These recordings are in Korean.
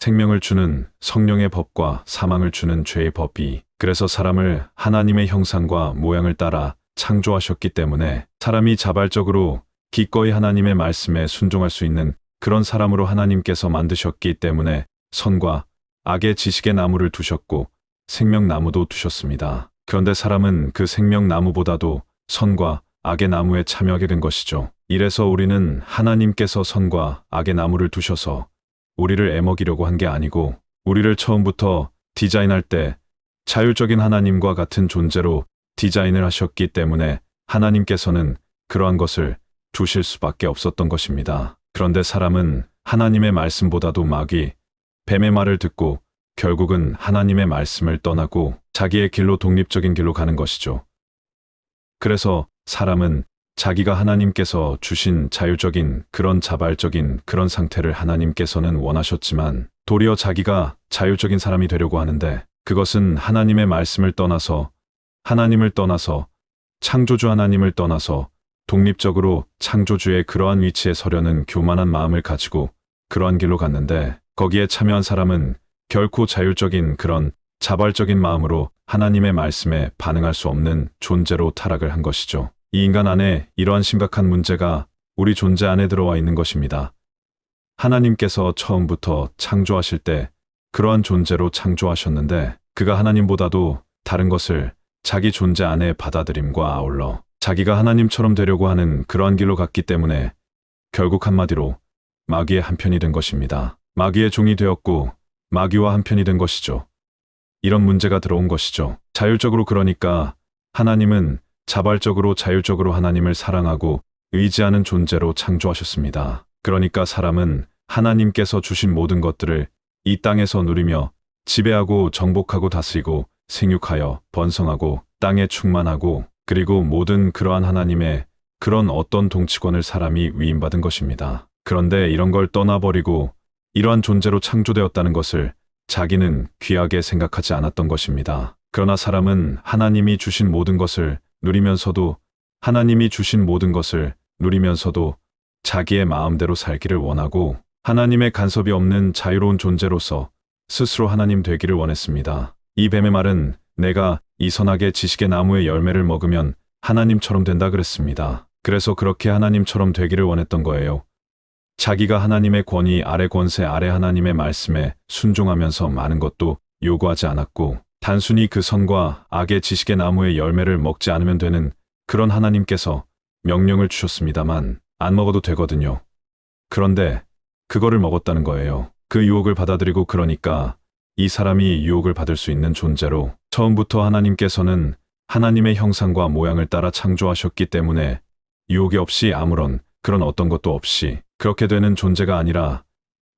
생명을 주는 성령의 법과 사망을 주는 죄의 법이 그래서 사람을 하나님의 형상과 모양을 따라 창조하셨기 때문에 사람이 자발적으로 기꺼이 하나님의 말씀에 순종할 수 있는 그런 사람으로 하나님께서 만드셨기 때문에 선과 악의 지식의 나무를 두셨고 생명나무도 두셨습니다. 그런데 사람은 그 생명나무보다도 선과 악의 나무에 참여하게 된 것이죠. 이래서 우리는 하나님께서 선과 악의 나무를 두셔서 우리를 애먹이려고 한 게 아니고 우리를 처음부터 디자인할 때 자율적인 하나님과 같은 존재로 디자인을 하셨기 때문에 하나님께서는 그러한 것을 두실 수밖에 없었던 것입니다. 그런데 사람은 하나님의 말씀보다도 마귀, 뱀의 말을 듣고 결국은 하나님의 말씀을 떠나고 자기의 길로 독립적인 길로 가는 것이죠. 그래서 사람은 자기가 하나님께서 주신 자율적인 그런 자발적인 그런 상태를 하나님께서는 원하셨지만 도리어 자기가 자율적인 사람이 되려고 하는데 그것은 하나님의 말씀을 떠나서 하나님을 떠나서 창조주 하나님을 떠나서 독립적으로 창조주의 그러한 위치에 서려는 교만한 마음을 가지고 그러한 길로 갔는데 거기에 참여한 사람은 결코 자율적인 그런 자발적인 마음으로 하나님의 말씀에 반응할 수 없는 존재로 타락을 한 것이죠. 이 인간 안에 이러한 심각한 문제가 우리 존재 안에 들어와 있는 것입니다. 하나님께서 처음부터 창조하실 때 그러한 존재로 창조하셨는데 그가 하나님보다도 다른 것을 자기 존재 안에 받아들임과 아울러 자기가 하나님처럼 되려고 하는 그러한 길로 갔기 때문에 결국 한마디로 마귀의 한편이 된 것입니다. 마귀의 종이 되었고 마귀와 한편이 된 것이죠. 이런 문제가 들어온 것이죠. 자율적으로 그러니까 하나님은 자발적으로 자율적으로 하나님을 사랑하고 의지하는 존재로 창조하셨습니다. 그러니까 사람은 하나님께서 주신 모든 것들을 이 땅에서 누리며 지배하고 정복하고 다스리고 생육하여 번성하고 땅에 충만하고 그리고 모든 그러한 하나님의 그런 어떤 통치권을 사람이 위임받은 것입니다. 그런데 이런 걸 떠나버리고 이러한 존재로 창조되었다는 것을 자기는 귀하게 생각하지 않았던 것입니다. 그러나 사람은 하나님이 주신 모든 것을 누리면서도 하나님이 주신 모든 것을 누리면서도 자기의 마음대로 살기를 원하고 하나님의 간섭이 없는 자유로운 존재로서 스스로 하나님 되기를 원했습니다. 이 뱀의 말은 내가 이 선악의 지식의 나무의 열매를 먹으면 하나님처럼 된다 그랬습니다. 그래서 그렇게 하나님처럼 되기를 원했던 거예요. 자기가 하나님의 권위 아래 권세 아래 하나님의 말씀에 순종하면서 많은 것도 요구하지 않았고 단순히 그 선과 악의 지식의 나무의 열매를 먹지 않으면 되는 그런 하나님께서 명령을 주셨습니다만 안 먹어도 되거든요. 그런데 그거를 먹었다는 거예요. 그 유혹을 받아들이고 그러니까 이 사람이 유혹을 받을 수 있는 존재로 처음부터 하나님께서는 하나님의 형상과 모양을 따라 창조하셨기 때문에 유혹이 없이 아무런 그런 어떤 것도 없이 그렇게 되는 존재가 아니라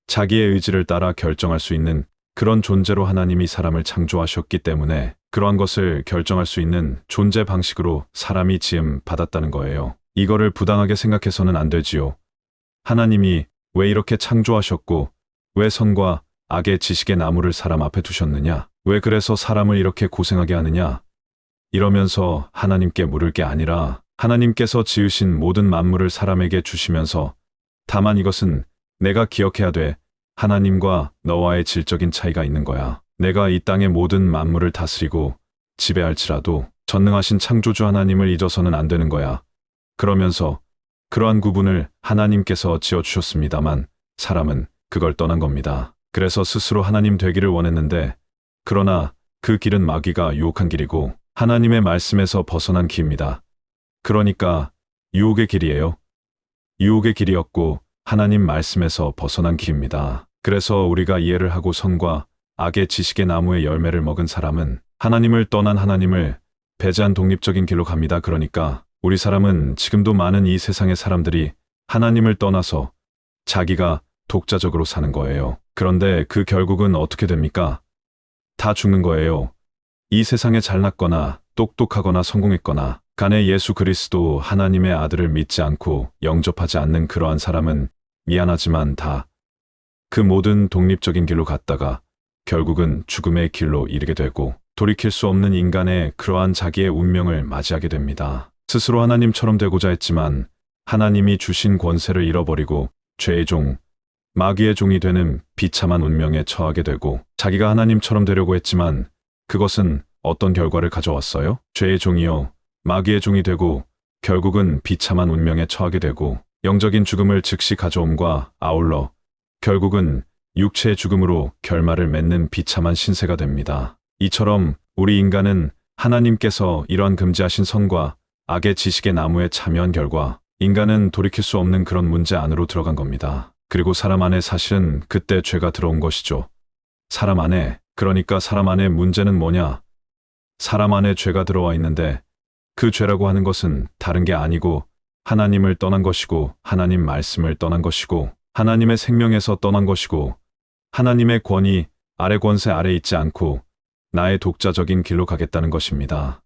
자기의 의지를 따라 결정할 수 있는 그런 존재로 하나님이 사람을 창조하셨기 때문에 그러한 것을 결정할 수 있는 존재 방식으로 사람이 지음 받았다는 거예요. 이거를 부당하게 생각해서는 안 되지요. 하나님이 왜 이렇게 창조하셨고 왜 선과 악의 지식의 나무를 사람 앞에 두셨느냐? 왜 그래서 사람을 이렇게 고생하게 하느냐? 이러면서 하나님께 물을 게 아니라 하나님께서 지으신 모든 만물을 사람에게 주시면서 다만 이것은 내가 기억해야 돼. 하나님과 너와의 질적인 차이가 있는 거야. 내가 이 땅의 모든 만물을 다스리고 지배할지라도 전능하신 창조주 하나님을 잊어서는 안 되는 거야. 그러면서 그러한 구분을 하나님께서 지어주셨습니다만 사람은 그걸 떠난 겁니다. 그래서 스스로 하나님 되기를 원했는데 그러나 그 길은 마귀가 유혹한 길이고 하나님의 말씀에서 벗어난 길입니다. 그러니까 유혹의 길이에요. 유혹의 길이었고 하나님 말씀에서 벗어난 길입니다. 그래서 우리가 이해를 하고 선과 악의 지식의 나무의 열매를 먹은 사람은 하나님을 떠난 하나님을 배제한 독립적인 길로 갑니다. 그러니까 우리 사람은 지금도 많은 이 세상의 사람들이 하나님을 떠나서 자기가 독자적으로 사는 거예요. 그런데 그 결국은 어떻게 됩니까? 다 죽는 거예요. 이 세상에 잘났거나 똑똑하거나 성공했거나 간에 예수 그리스도 하나님의 아들을 믿지 않고 영접하지 않는 그러한 사람은 미안하지만 다 그 모든 독립적인 길로 갔다가 결국은 죽음의 길로 이르게 되고 돌이킬 수 없는 인간의 그러한 자기의 운명을 맞이하게 됩니다. 스스로 하나님처럼 되고자 했지만 하나님이 주신 권세를 잃어버리고 죄의 종, 마귀의 종이 되는 비참한 운명에 처하게 되고 자기가 하나님처럼 되려고 했지만 그것은 어떤 결과를 가져왔어요? 죄의 종이요. 마귀의 종이 되고 결국은 비참한 운명에 처하게 되고 영적인 죽음을 즉시 가져옴과 아울러 결국은 육체의 죽음으로 결말을 맺는 비참한 신세가 됩니다. 이처럼 우리 인간은 하나님께서 이러한 금지하신 선과 악의 지식의 나무에 참여한 결과 인간은 돌이킬 수 없는 그런 문제 안으로 들어간 겁니다. 그리고 사람 안에 사실은 그때 죄가 들어온 것이죠. 사람 안에, 그러니까 사람 안에 문제는 뭐냐? 사람 안에 죄가 들어와 있는데 그 죄라고 하는 것은 다른 게 아니고 하나님을 떠난 것이고 하나님 말씀을 떠난 것이고 하나님의 생명에서 떠난 것이고 하나님의 권위 아래 권세 아래 있지 않고 나의 독자적인 길로 가겠다는 것입니다.